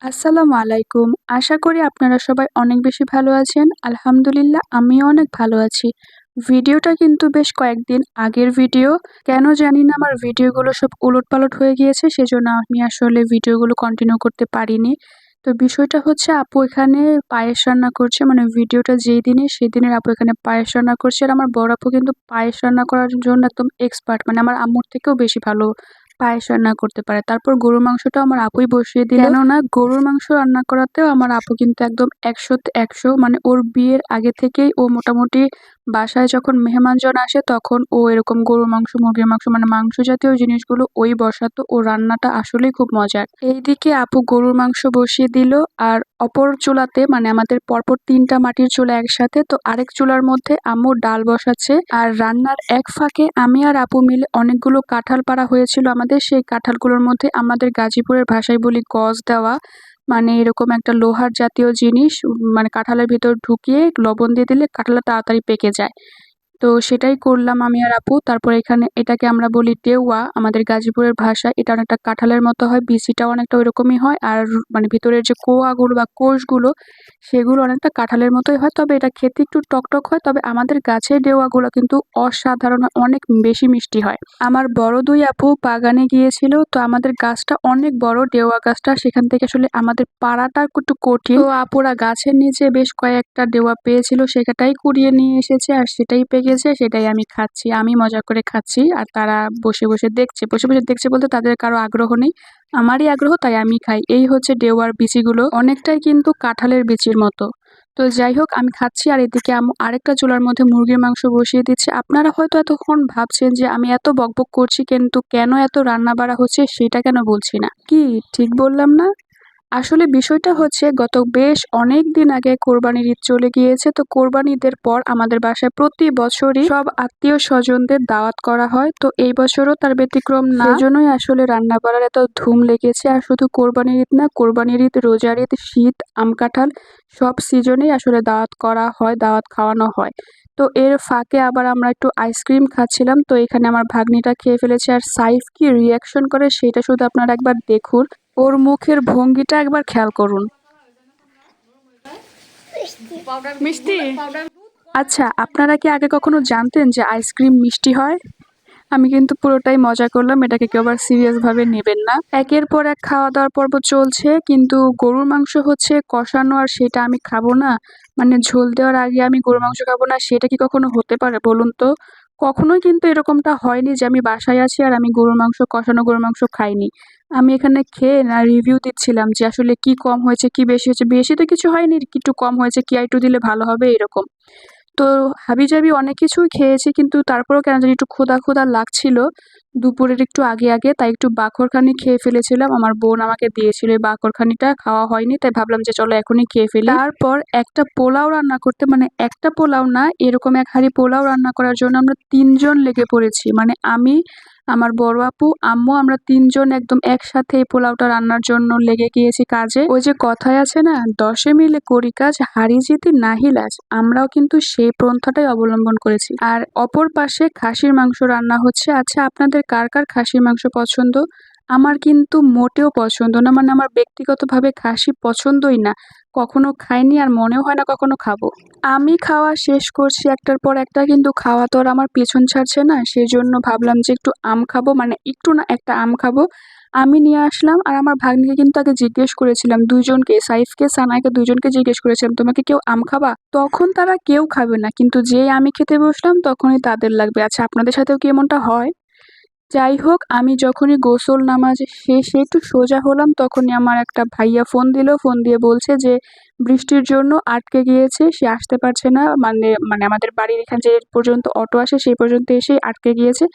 আসসালামু আলাইকুম। আশা করি আপনারা সবাই অনেক বেশি ভালো আছেন। আলহামদুলিল্লাহ আমিও অনেক ভালো আছি। ভিডিওটা কিন্তু বেশ কয়েকদিন আগের ভিডিও। কেন জানি না আমার ভিডিওগুলো সব উলটপালট হয়ে গিয়েছে, সেজন্য আমি আসলে ভিডিওগুলো কন্টিনিউ করতে পারিনি। তো বিষয়টা হচ্ছে আপু এখানে পায়েস রান্না করছে, মানে ভিডিওটা যেই দিনে সেদিনের আপু এখানে পায়েস রান্না করছে। আর আমার বড় আপু কিন্তু পায়েস রান্না করার জন্য একদম এক্সপার্ট, মানে আমার আম্মুর থেকেও বেশি ভালো পায়েস রান্না করতে পারে। তারপর গরুর মাংসটাও আমার আপুই বসিয়ে দিল। কেননা গরুর মাংস রান্না করাতেও আমার আপু কিন্তু একদম ১০০ তে ১০০, মানে ওর বিয়ের আগে থেকেই ও মোটামুটি বাসায় যখন মেহমানজন আসে তখন ও এরকম গরুর মাংস, মুরগির মাংস, মানে মাংস জাতীয় জিনিসগুলো ওই বসাতো। ও রান্নাটা আসলেই খুব মজার। এইদিকে আপু গরুর মাংস বসিয়ে দিল, আর অপর চুলাতে, মানে আমাদের পরপর ৩টা মাটির চুলা একসাথে, তো আরেক চুলার মধ্যে আম্মু ডাল বসাচ্ছে। আর রান্নার এক ফাঁকে আমি আর আপু মিলে অনেকগুলো কাঁঠাল পাড়া হয়েছিল আমাদের। সেই কাঁঠালগুলোর মধ্যে আমাদের গাজীপুরের ভাষায় বলি গজ দেওয়া, মানে এরকম একটা লোহার জাতীয় জিনিস, মানে কাঁঠালের ভিতর ঢুকিয়ে লবণ দিয়ে দিলে কাঁঠালটা তাড়াতাড়ি পেকে যায়। তো সেটাই করলাম আমি আর আপু। তারপর এখানে এটাকে আমরা বলি টেওয়া আমাদের গাজীপুরের ভাষায়। এটা অনেকটা কাঁঠালের মতো হয়, বিচিটাও অনেকটা ওইরকমই হয়, আর মানে ভিতরের যে কোয়াগুলো বা কোষগুলো সেগুলো অনেকটা কাঁঠালের মতোই হয়, তবে এটা খেতে একটু টকটক হয়। তবে আমাদের গাছের ডেওয়াগুলো কিন্তু অসাধারণ হয়, অনেক বেশি মিষ্টি হয়। আমার বড় দুই আপু বাগানে গিয়েছিল, তো আমাদের গাছটা অনেক বড়, ডেওয়া গাছটা, সেখান থেকে আসলে আমাদের পাড়াটা একটু কঠিন। তো আপুরা গাছের নিচে বেশ কয়েকটা ডেওয়া পেয়েছিল, সেটাই কুড়িয়ে নিয়ে এসেছে, আর সেটাই পেকেছে, সেটাই আমি খাচ্ছি। আমি মজা করে খাচ্ছি আর তারা বসে বসে দেখছে। বসে বসে দেখছে বলতে তাদের কারো আগ্রহ নেই, আমারই আগ্রহ, তাই আমি খাই। এই হচ্ছে ডেওয়ার বিচিগুলো, অনেকটাই কিন্তু কাঁঠালের বিচির মতো। তো যাই হোক আমি খাচ্ছি, আর এদিকে আম্মু আরেকটা চুলার মধ্যে মুরগির মাংস বসিয়ে দিচ্ছে। আপনারা হয়তো এতক্ষণ ভাবছেন যে আমি এত বকবক করছি, কিন্তু কেন এত রান্না বাড়া হচ্ছে সেটা কেন বলছি না। কি ঠিক বললাম না? আসলে বিষয়টা হচ্ছে গত বেশ অনেক দিন আগে কোরবানির ঈদ চলে গিয়েছে। তো কোরবানি ঈদের পর আমাদের বাসায় প্রতি বছরই সব আত্মীয় স্বজনদের দাওয়াত করা হয়। তো এই বছরও তার ব্যতিক্রম না, সেজন্যই আসলে রান্না বাড়ার এত ধুম লেগেছে। আর শুধু কোরবানির ঈদ না, কোরবানির ঈদ, রোজার ঈদ, শীত, আম কাঁঠাল সব সিজনেই আসলে দাওয়াত করা হয়, দাওয়াত খাওয়ানো হয়। তো এর ফাঁকে আবার আমরা একটু আইসক্রিম খাচ্ছিলাম। তো এখানে আমার ভাগ্নিটা খেয়ে ফেলেছে, আর সাইফ কি রিয়াকশন করে সেটা শুধু আপনারা একবার দেখুন। ওর মুখের ভঙ্গিটা একবার খেয়াল করুন। মিষ্টি। আচ্ছা, আপনারা কি আগে কখনো জানতেন যে আইসক্রিম মিষ্টি হয়? আমি কিন্তু পুরোটাই মজা করলাম, এটাকে কেউ আবার সিরিয়াস ভাবে নেবেন না। একের পর এক খাওয়া দাওয়ার পর্ব চলছে, কিন্তু গরুর মাংস হচ্ছে কষানো, আর সেটা আমি খাবো না, মানে ঝোল দেওয়ার আগে আমি গরুর মাংস খাবো না, সেটা কি কখনো হতে পারে বলুন তো? কখনোই কিন্তু এরকমটা হয়নি যে আমি বাসায় আছি আর আমি গরুর মাংস, কষানো গরুর মাংস খাইনি। আমি এখানে খেয়ে না রিভিউ দিচ্ছিলাম যে আসলে কি কম হয়েছে কি বেশি হয়েছে। বেশি তো কিছু হয়নি, একটু কম হয়েছে, কি আর একটু দিলে ভালো হবে এরকম। তো হাবিজাবি অনেক কিছুই খেয়েছি, কিন্তু তারপরেও কেন জানি একটু ক্ষুধা ক্ষুধা লাগছিল দুপুরের একটু আগে আগে, তাই একটু বাকরখানি খেয়ে ফেলেছিলাম। আমার বোন আমাকে দিয়েছিল, এই বাকরখানিটা খাওয়া হয়নি, তাই ভাবলাম যে চলো এখনই খেয়ে ফেলি। তারপর একটা পোলাও রান্না করতে, মানে একটা পোলাও না, এরকম এক হাঁড়ি পোলাও রান্না করার জন্য আমরা ৩ জন লেগে পড়েছি। মানে আমি, আমার বড় আপু, আম্মু, আমরা ৩ জন একদম একসাথে এই পোলাওটা রান্নার জন্য লেগে গিয়েছি কাজে। ওই যে কথায় আছে না, ১০ মিলে করি কাজ, হারি জিতি নাহি লাজ, আমরাও কিন্তু সেই পন্থাটাই অবলম্বন করেছি। আর অপর পাশে খাসির মাংস রান্না হচ্ছে। আচ্ছা, আপনাদের কার কার খাসির মাংস পছন্দ? আমার কিন্তু মোটেও পছন্দ না, মানে আমার ব্যক্তিগতভাবে খাসি পছন্দই না, কখনো খাইনি আর মনেও হয় না কখনো খাবো। আমি খাওয়া শেষ করছি একটার পর একটা, কিন্তু খাওয়া তো আর আমার পেছন ছাড়ছে না, সেজন্য ভাবলাম যে একটু আম খাবো, মানে একটু না, একটা আম খাবো। আমি নিয়ে আসলাম, আর আমার ভাগ্নিকে কিন্তু আগে জিজ্ঞেস করেছিলাম, দুইজনকে, সাইফকে, সানায়কে, দুইজনকে জিজ্ঞেস করেছিলাম তোমাকে কেউ আম খাবা? তখন তারা কেউ খাবে না, কিন্তু যেই আমি খেতে বসলাম তখনই তাদের লাগবে। আচ্ছা, আপনাদের সাথেও কি এমনটা হয়? যাই হোক, আমি যখনই গোসল নামাজ শেষে একটু সোজা হলাম, তখনই আমার একটা ভাইয়া ফোন দিল। ফোন দিয়ে বলছে যে বৃষ্টির জন্য আটকে গিয়েছে, সে আসতে পারছে না, মানে মানে আমাদের বাড়ির এখানে যে পর্যন্ত অটো আসে সেই পর্যন্ত এসেই আটকে গিয়েছে।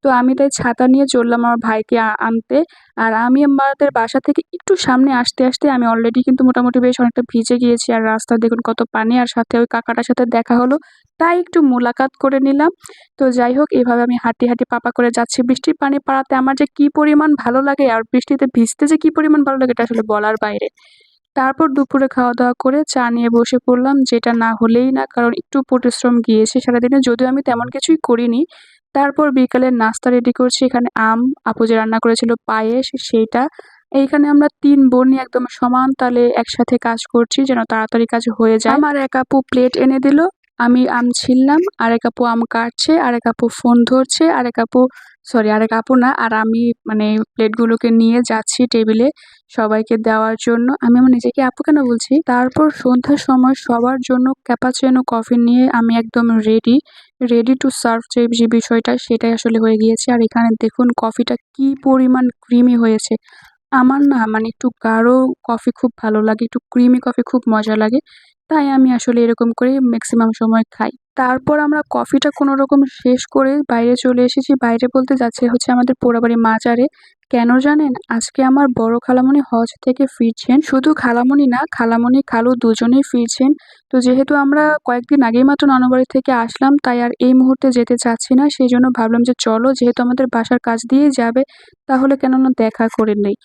তো আমি তাই ছাতা নিয়ে চললাম আমার ভাইকে আনতে। আর আমি আমাদের বাসা থেকে একটু সামনে আসতে আসতে আমি অলরেডি কিন্তু মোটামুটি বেশ অনেকটা ভিজে গিয়েছি, আর রাস্তা দেখুন কত পানি, আর সাথে ওই কাকাটার সাথে দেখা হলো, তাই একটু মোলাকাত করে নিলাম। তো যাই হোক, এভাবে আমি হাঁটি হাঁটি পাপা করে যাচ্ছি। বৃষ্টির পানি পাড়াতে আমার যে কি পরিমাণ ভালো লাগে, আর বৃষ্টিতে ভিজতে যে কি পরিমাণ ভালো লাগে, এটা আসলে বলার বাইরে। তারপর দুপুরে খাওয়া দাওয়া করে চা নিয়ে বসে পড়লাম, যেটা না হলেই না, কারণ একটু পরিশ্রম গিয়েছে সারাদিনে, যদিও আমি তেমন কিছুই করিনি। তারপর বিকালের নাস্তা রেডি করছি। এখানে আম, আপু যে রান্না করেছিল পায়েস সেইটা, এইখানে আমরা ৩ বোনই একদম সমান তালে একসাথে কাজ করছি যেন তাড়াতাড়ি কাজ হয়ে যায়। আমার এক আপু প্লেট এনে দিল, আমি আম ছিললাম, আরেক আপু আম কাটছে, আরেক আপু ফোন ধরছে, আরেক আপু না, আর আমি মানে প্লেটগুলোকে নিয়ে যাচ্ছি টেবিলে সবাইকে দেওয়ার জন্য। আমি আমার নিজেকে আপু কেন বলছি? তারপর সন্ধ্যার সময় সবার জন্য ক্যাপাচিনো কফি নিয়ে আমি একদম রেডি টু সার্ভ যে বিষয়টা সেটাই আসলে হয়ে গিয়েছে। আর এখানে দেখুন কফিটা কি পরিমাণ ক্রিমি হয়েছে। আমার না মানে একটু গাঢ় কফি খুব ভালো লাগে, একটু ক্রিমি কফি খুব মজা লাগে। তাই আমি আসলে এরকম করেই মেক্সিমাম সময় খাই। তারপর আমরা কফিটা কোনরকম শেষ করে বাইরে চলে এসেছি। বাইরে বলতে যাচ্ছি হচ্ছে আমাদের পোড়াবাড়ি মাজারে। কেন জানেন? আজকে আমার বড় খালামণি হজ থেকে ফিরছেন। শুধু খালামণি না, খালামণি, খালু দুজনেই ফিরছেন। তো যেহেতু আমরা কয়েকদিন আগেই মাত্র নানুবাড়ি থেকে আসলাম, তাই আর এই মুহূর্তে যেতে চাচ্ছি না। সেজন্য ভাবলাম যে চলো, যেহেতু আমাদের বাসার কাছ দিয়েই যাবে, তাহলে কেন না দেখা করে নেই।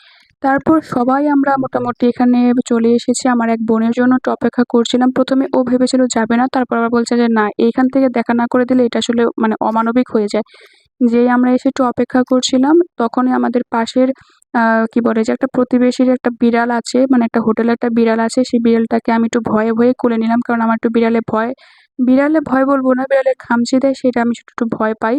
তারপর সবাই আমরা মোটামুটি এখানে চলে এসেছি। আমার এক বোনের জন্য একটু অপেক্ষা করছিলাম। ১ম এ ও ভেবেছিল যাবে না। তারপর আবার বলছে যে, "না, এইখান থেকে দেখা না করে দিলে এটা আসলে মানে অমানবিক হয়ে যায়।" যেই আমরা এসে একটু অপেক্ষা করছিলাম, তখনই আমাদের পাশের কি বলে যে একটা প্রতিবেশীর একটা বিড়াল আছে, মানে একটা হোটেলে একটা বিড়াল আছে। সেই বিড়ালটাকে আমি একটু ভয়ে কোলে নিলাম। কারণ আমার একটু বিড়ালে ভয়। বিড়ালে ভয় বলব না, বিড়ালে খামচি দেয় সেটা আমি একটু ভয় পাই।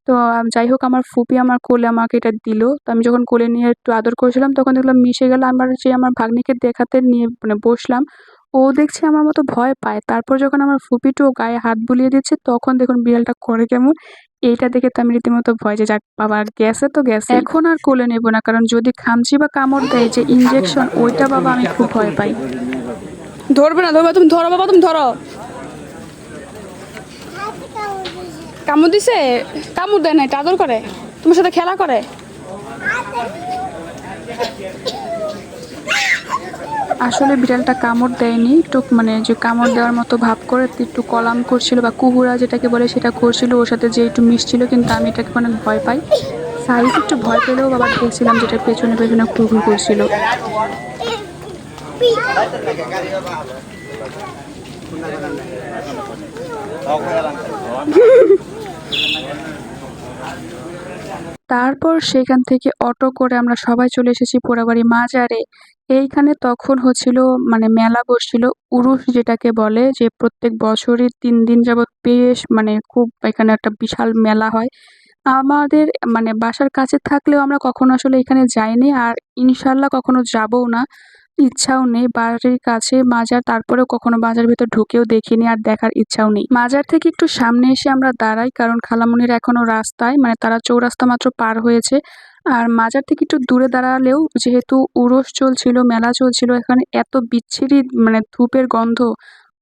তো যাই হোক, আমার ফুপি আমার কোলে আমাকে এটা দিল। তো আমি যখন কোলে নিয়ে একটু আদর করছিলাম তখন দেখলাম মিশে গেল। আমার ভাগ্নিকে দেখাতে নিয়ে মানে বসলাম। ও দেখছি আমার মতো ভয় পায়। তারপর যখন আমার ফুপি একটু গায়ে হাত বুলিয়ে দিচ্ছে তখন দেখুন বিড়ালটা করে কেমন। এইটা দেখে তো আমি রীতিমতো ভয় যে যাক বাবা গেছে তো গেছে। এখন আর কোলে নেব না, কারণ যদি খামচি বা কামড় দেয় যে ইনজেকশন ওইটা বাবা আমি খুব ভয় পাই। ধরবে না, ধরবে, তুমি ধরো বাবা, তুমি ধরো। কামড় দিছে? কামড় দেয় না, এটা আদর করে, তোমার সাথে খেলা করে। আসলে বিড়ালটা কামড় দেয়নি, একটু মানে যে কামড় দেওয়ার মতো ভাব করে একটু কলাম করছিল বা কুহুরা যেটাকে বলে সেটা করছিল, ওর সাথে যে একটু মিশছিল, কিন্তু আমি এটাকে অনেক ভয় পাই। সাইফ একটু ভয় পেলেও বাবা দেখছিলাম যেটা পেছনে পেছনে ঘুরঘুর করছিল। তারপর সেখান থেকে অটো করে আমরা সবাই চলে এসেছি পোড়াবাড়ি মাজারে। এইখানে তখন হচ্ছিল মানে মেলা বসছিল, উরুস যেটাকে বলে, যে প্রত্যেক বছরই ৩ দিন যাবৎ বেশ মানে খুব এখানে একটা বিশাল মেলা হয়। আমাদের মানে বাসার কাছে থাকলেও আমরা কখনো আসলে এখানে যাইনি, আর ইনশাল্লাহ কখনো যাবও না। ইচ্ছাও নেই। বাড়ির কাছে মাজার, তারপরেও কখনো বাজার ভেতর ঢুকেও দেখিনি আর দেখার ইচ্ছাও নেই। মাজার থেকে একটু সামনে এসে আমরা দাঁড়াই, কারণ খালামণিরা এখনো রাস্তায়, মানে তারা চৌরাস্তা মাত্র পার হয়েছে। আর মাজার থেকে একটু দূরে দাঁড়ালেও যেহেতু উরস চলছিল, মেলা চলছিল, এখানে এত বিচ্ছিরি মানে ধূপের গন্ধ।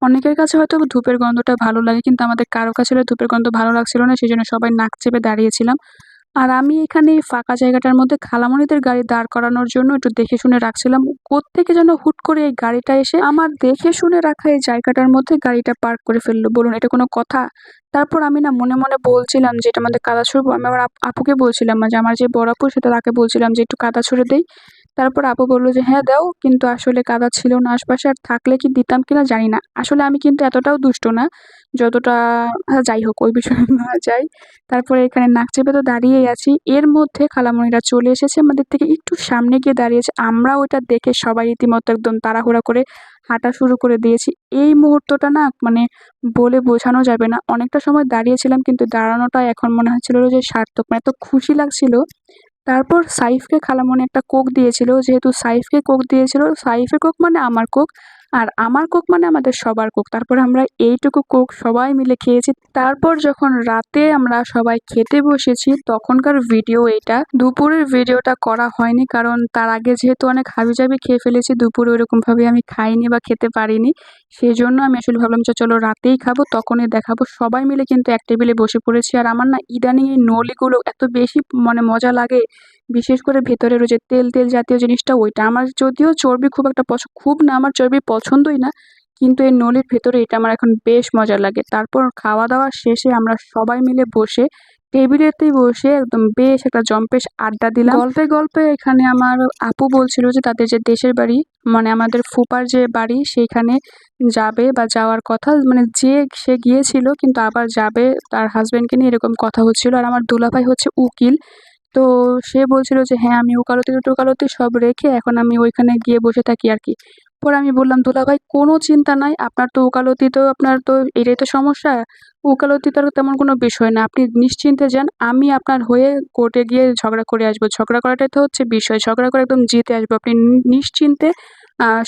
অনেকের কাছে হয়তো ধূপের গন্ধটা ভালো লাগে, কিন্তু আমাদের কারো কাছে ধূপের গন্ধ ভালো লাগছিল না, সেজন্য সবাই নাক চেপে দাঁড়িয়েছিলাম। আর আমি এখানে এই ফাঁকা জায়গাটার মধ্যে খালামণিদের গাড়ি দাঁড় করানোর জন্য একটু দেখে শুনে রাখছিলাম। কোত্থেকে যেন হুট করে এই গাড়িটা এসে আমার দেখে শুনে রাখা এই জায়গাটার মধ্যে গাড়িটা পার্ক করে ফেললো। বলুন এটা কোনো কথা? তারপর আমি না মনে মনে বলছিলাম যে এটা আমাদের কাদা ছুড়বো। আমি আমার আপুকে বলছিলাম যে আমার যে বড় আপু সেটা, তাকে বলছিলাম যে একটু কাদা ছুড়ে দেই। তারপর আপু বলল যে হ্যাঁ দাও, কিন্তু আসলে কাদা ছিল না আশপাশে, আর থাকলে কি দিতাম কিনা জানি না। আসলে আমি কিন্তু এতটাও দুষ্ট না যতটা, যাই হোক ওই বিষয়ে না যাই। তারপরে এখানে নাক চেপে তো দাঁড়িয়েই আছি। এর মধ্যে খালামণিরা চলে এসেছে, আমাদের থেকে একটু সামনে গিয়ে দাঁড়িয়েছে। আমরা ওইটা দেখে সবাই রীতিমতো একদম তাড়াহুড়া করে হাঁটা শুরু করে দিয়েছি। এই মুহূর্তটা না মানে বলে বোঝানো যাবে না। অনেকটা সময় দাঁড়িয়েছিলাম, কিন্তু দাঁড়ানোটা এখন মনে হচ্ছিল যে সার্থক, মানে এত খুশি লাগছিল। তারপর সাইফকে খালামণি একটা কোক দিয়েছিল। যেহেতু সাইফকে কোক দিয়েছিল, সাইফের কোক মানে আমার কোক, আর আমার কোক মানে আমাদের সবার কোক। তারপরে আমরা এইটুকু কোক সবাই মিলে খেয়েছি। তারপর যখন রাতে আমরা সবাই খেতে বসেছি তখনকার ভিডিও এটা। দুপুরের ভিডিওটা করা হয়নি, কারণ তার আগে যেহেতু অনেক হাবিজাবি খেয়ে ফেলেছি, দুপুরে ওইরকমভাবে আমি খাইনি বা খেতে পারিনি। সেজন্য আমি আসলে ভাবলাম যে চলো রাতেই খাবো, তখনই দেখাবো। সবাই মিলে কিন্তু এক টেবিলে বসে পড়েছি। আর আমার না ইদানিং এই নলিগুলো এত বেশি মানে মজা লাগে, বিশেষ করে ভেতরের ওই যে তেল তেল জাতীয় জিনিসটা, ওইটা আমার যদিও চর্বি খুব একটা খুব না, আমার চর্বি পছন্দই না, কিন্তু এই নলির ভেতরে এটা আমার এখন বেশ মজা লাগে। তারপর খাওয়া দাওয়া শেষে আমরা সবাই মিলে বসে টেবিলেতেই বসে একদম বেশ একটা জম্পেশ আড্ডা দিলাম। গল্পে গল্পে এখানে আমার আপু বলছিল যে তাদের যে দেশের বাড়ি, মানে আমাদের ফুপার যে বাড়ি, সেইখানে যাবে বা যাওয়ার কথা, মানে যে সে গিয়েছিল কিন্তু আবার যাবে তার হাজবেন্ডকে নিয়ে, এরকম কথা হচ্ছিল। আর আমার দুলাভাই হচ্ছে উকিল, তো সে বলছিল যে হ্যাঁ আমি ওকালতি টোকালতি সব রেখে এখন আমি ওইখানে গিয়ে বসে থাকি আর কি। পরে আমি বললাম দুলাভাই কোনো চিন্তা নাই, আপনার তো ওকালতি তো আপনার তো এটাই তো সমস্যা, ওকালতি তো আর তেমন কোনো বিষয় না, আপনি নিশ্চিন্তে যান, আমি আপনার হয়ে কোর্টে গিয়ে ঝগড়া করে আসবো, ঝগড়া করাটাই তো হচ্ছে বিষয়, ঝগড়া করে একদম জিতে আসবো, আপনি নিশ্চিন্তে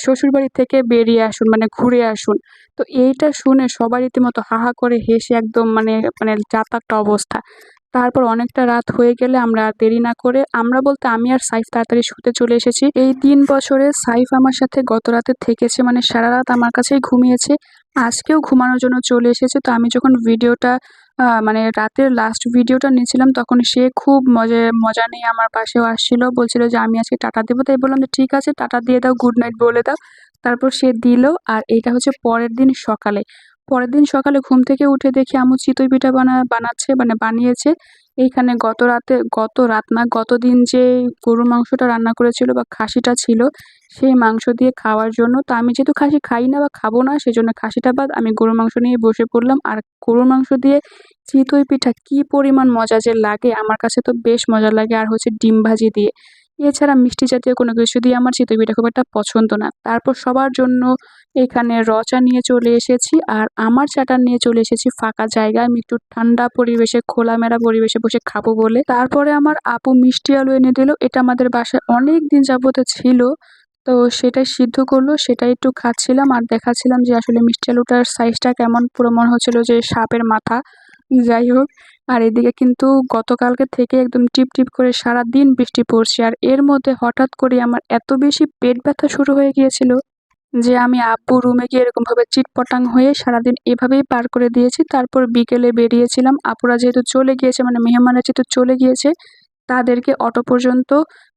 শ্বশুরবাড়ি থেকে বেরিয়ে আসুন, মানে ঘুরে আসুন। তো এইটা শুনে সবাই রীতিমতো হা হা করে হেসে একদম মানে মানে যা-তা একটা অবস্থা। তারপর অনেকটা রাত হয়ে গেলে আমরা আর দেরি না করে, আমরা বলতে আমি আর সাইফ তাড়াতাড়ি শুতে চলে এসেছি। এই ৩ বছরে সাইফ আমার সাথে গত রাতে থেকেছে, মানে সারারাত আমার কাছেই ঘুমিয়েছে। আজকেও ঘুমানোর জন্য চলে এসেছে। তো আমি যখন ভিডিওটা মানে রাতের লাস্ট ভিডিওটা নিয়েছিলাম তখন সে খুব মজা নিয়ে আমার পাশেও আসছিল। বলছিল যে আমি আজকে টাটা দেবো। তাই বললাম যে ঠিক আছে টাটা দিয়ে দাও, গুড নাইট বলে দাও। তারপর সে দিল। আর এটা হচ্ছে পরের দিন সকালে। পরের দিন সকালে ঘুম থেকে উঠে দেখি আম্মু চিতই পিঠা বানাচ্ছে, মানে বানিয়েছে। এইখানে গত রাত না, গতদিন যে গরুর মাংসটা রান্না করেছিল বা খাসিটা ছিল, সেই মাংস দিয়ে খাওয়ার জন্য। তো আমি যেহেতু খাসি খাই না বা খাবো না, সেজন্য খাসিটা বাদ আমি গরুর মাংস নিয়ে বসে পড়লাম। আর গরুর মাংস দিয়ে চিতই পিঠা কি পরিমাণ মজা যে লাগে, আমার কাছে তো বেশ মজা লাগে। আর হচ্ছে ডিম ভাজি দিয়ে। এছাড়া মিষ্টি জাতীয় কোনো কিছু দিয়ে আমার চিতই পিঠা খুব একটা পছন্দ না। তারপর সবার জন্য এখানে চা নিয়ে চলে এসেছি আর আমার চাটা নিয়ে চলে এসেছি ফাঁকা জায়গায়। আমি একটু ঠান্ডা পরিবেশে খোলামেলা পরিবেশে বসে খাবো বলে। তারপরে আমার আপু মিষ্টি আলু এনে দিল। এটা আমাদের বাসায় অনেক দিন যাবত ছিল। তো সেটাই সিদ্ধ করলো, সেটাই একটু খাচ্ছিলাম আর দেখাচ্ছিলাম যে আসলে মিষ্টি আলুটার সাইজটা কেমন, পুরো মনে হচ্ছিল যে সাপের মাথা। যাই হোক, আর এদিকে কিন্তু গতকালকে থেকে একদম টিপ টিপ করে সারাদিন বৃষ্টি পড়ছে। আর এর মধ্যে হঠাৎ করে আমার এত বেশি পেট ব্যথা শুরু হয়ে গিয়েছিল যে আমি আব্বু রুমে গিয়ে এরকমভাবে চিটপটাং হয়ে সারাদিন এভাবেই পার করে দিয়েছি। তারপর বিকেলে বেরিয়েছিলাম, আপুরা যেহেতু চলে গিয়েছে, মানে মেহমানরা যেহেতু চলে গিয়েছে, তাদেরকে অটো পর্যন্ত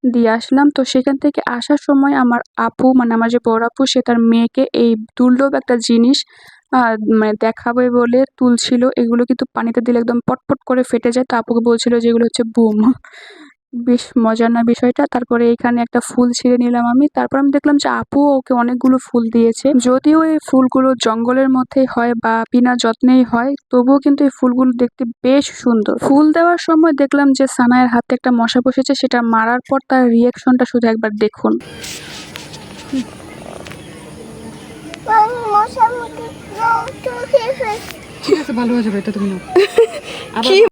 দিয়ে আসলাম। তো সেখান থেকে আসার সময় আমার আপু, মানে আমার যে বড় আপু, সে তার মেয়েকে এই দুর্লভ একটা জিনিস মানে দেখাবে বলে তুলছিল। এগুলো কিন্তু পানিতে দিলে একদম পটপট করে ফেটে যায়। তো আপুকে বলছিল যে এগুলো হচ্ছে বুম। বেশ মজার না বিষয়টা। তারপরে এইখানে একটা ফুল ছিঁড়ে নিলাম আমি। তারপর আমি দেখলাম যে আপুও ওকে অনেকগুলো ফুল দিয়েছে। যদিও এই ফুলগুলো জঙ্গলের মধ্যেই হয় বা বিনা যত্নেই হয়, তবুও কিন্তু এই ফুলগুলো দেখতে বেশ সুন্দর। ফুল দেওয়ার সময় দেখলাম যে সানায়ের হাতে একটা মশা বসেছে, সেটা মারার পর তার রিঅ্যাকশনটা শুধু একবার দেখুন। ঠিক আছে, ভালো হয়ে যাবে, এটা তুমি নাও। আবার